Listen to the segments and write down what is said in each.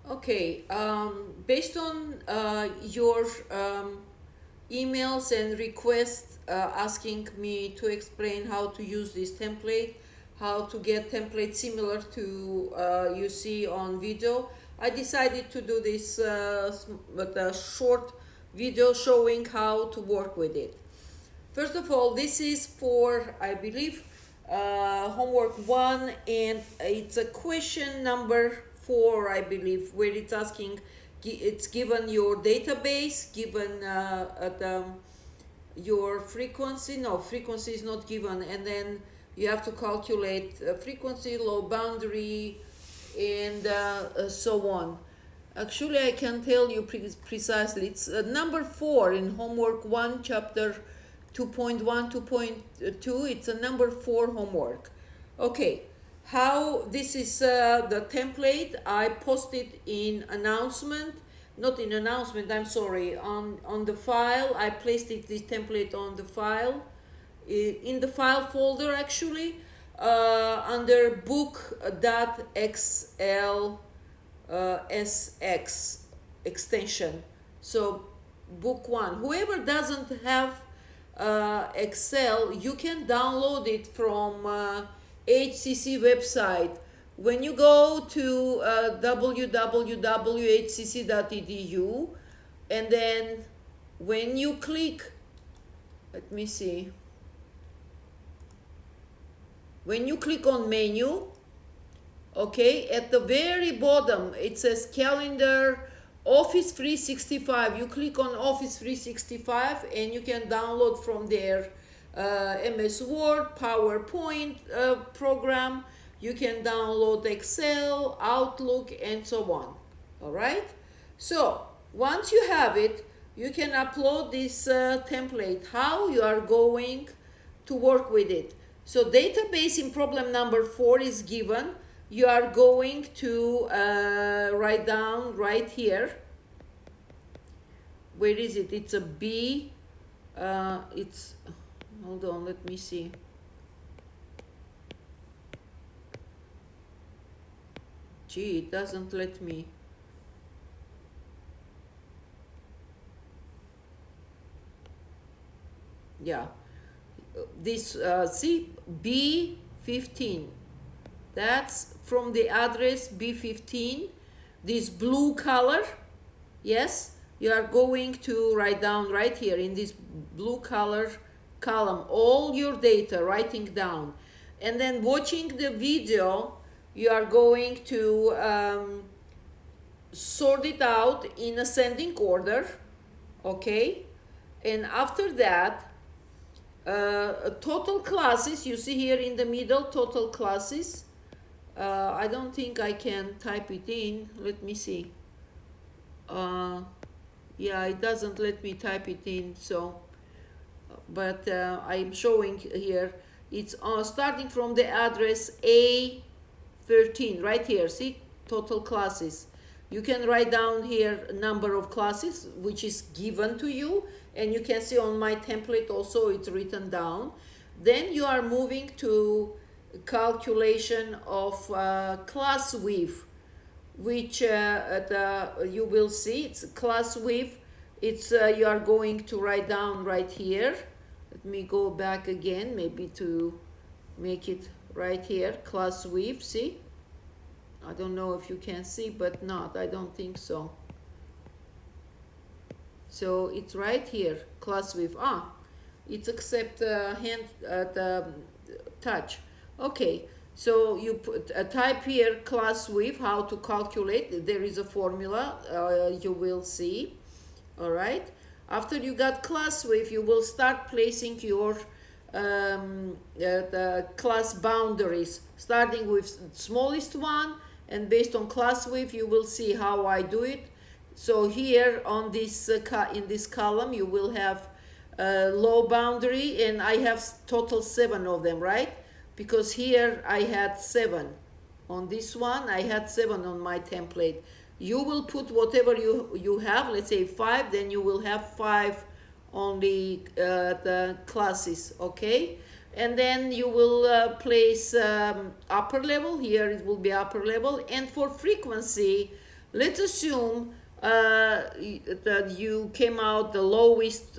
Okay, based on your emails and requests asking me to explain how to use this template, how to get templates similar to you see on video, I decided to do this with a short video showing how to work with it. First of all, this is for, I believe, homework 1, and it's a question number 4, I believe, where it's asking, it's given your database, given your frequency. No, frequency is not given, and then you have to calculate frequency, low boundary, and so on. Actually, I can tell you precisely. It's number 4 in homework 1, chapter 2.1, 2.2. It's a number 4 homework. Okay, how this is the template. I posted in announcement, not in announcement, I'm sorry, on the file. I placed it, this template on the file, in the file folder actually, under book.xl SX extension. So book 1. Whoever doesn't have Excel, you can download it from HCC website. When you go to www.hcc.edu, and then when you click, let me see, when you click on menu, okay, at the very bottom it says calendar, Office 365. You click on Office 365 and you can download from there MS Word, PowerPoint program. You can download Excel, Outlook, and so on. All right. So once you have it, you can upload this template. How you are going to work with it. So database in problem number 4 is given. You are going to write down right here. Where is it? It's a B. It's, hold on, let me see. Gee, it doesn't let me. Yeah. This, see, B15. That's from the address B15, this blue color. Yes, you are going to write down right here in this blue color column all your data, writing down. And then watching the video, you are going to sort it out in ascending order, okay? And after that, total classes, you see here in the middle, total classes. I don't think I can type it in. Let me see. Yeah, it doesn't let me type it in. So, but I'm showing here. It's starting from the address A13 right here. See, total classes. You can write down here number of classes which is given to you, and you can see on my template also it's written down. Then you are moving to calculation of class width, which you will see it's class width. It's you are going to write down right here. Let me go back again, maybe to make it right here. Class width, see, I don't know if you can see, but not, I don't think so. So it's right here, class width. It's accept hand touch. Okay, so you put type here class width, how to calculate. There is a formula, you will see. All right, after you got class width, you will start placing your the class boundaries, starting with smallest one, and based on class width you will see how I do it. So here on this in this column you will have low boundary, and I have total 7 of them, right? Because here I had 7. On this one I had 7 on my template. You will put whatever you have, let's say 5, then you will have 5 only the classes, okay? And then you will place upper level. Here it will be upper level. And for frequency, let's assume that you came out the lowest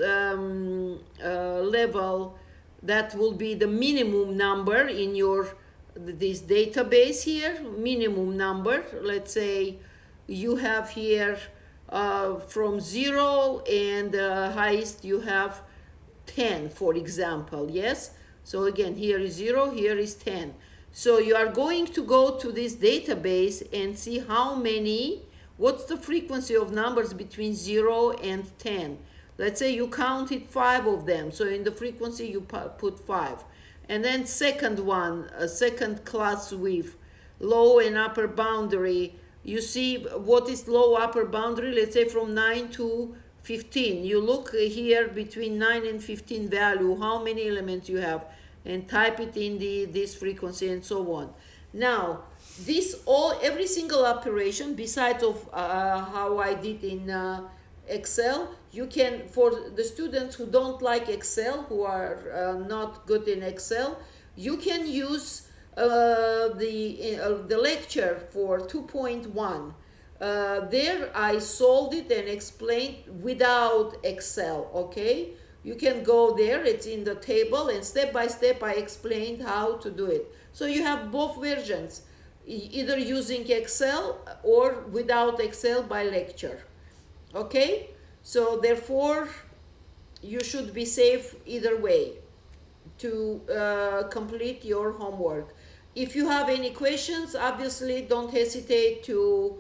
level. That will be the minimum number in your this database here, minimum number. Let's say you have here from 0 and highest you have 10, for example. Yes, so again, here is 0, here is 10. So you are going to go to this database and see how many, what's the frequency of numbers between 0 and 10. Let's say you counted 5 of them, so in the frequency you put 5. And then second one, a second class with low and upper boundary. You see what is low upper boundary, let's say from 9 to 15. You look here between 9 and 15 value, how many elements you have, and type it in this frequency and so on. Now, every single operation, besides of how I did in Excel, you can, for the students who don't like Excel, who are not good in Excel, you can use the lecture for 2.1. There I solved it and explained without Excel, okay? You can go there, it's in the table, and step by step I explained how to do it. So you have both versions, either using Excel or without Excel by lecture. Okay, so therefore you should be safe either way to complete your homework. If you have any questions, obviously don't hesitate to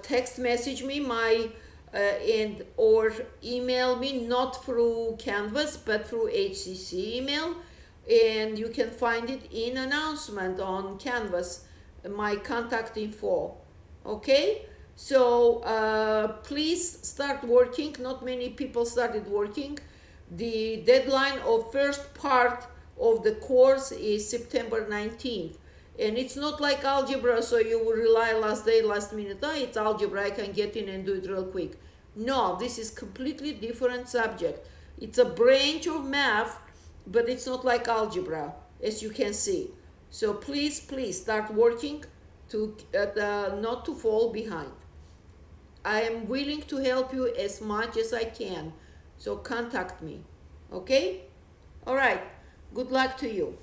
text message me and or email me, not through Canvas but through HCC email, and you can find it in announcement on Canvas, my contact info. Okay, so please start working. Not many people started working. The deadline of first part of the course is September 19th, and it's not like algebra, so you will rely last day, last minute. Oh, it's algebra, I can get in and do it real quick. No, this is completely different subject. It's a branch of math, but it's not like algebra, as you can see. So please start working to not to fall behind. I am willing to help you as much as I can, so contact me. Okay? All right. Good luck to you.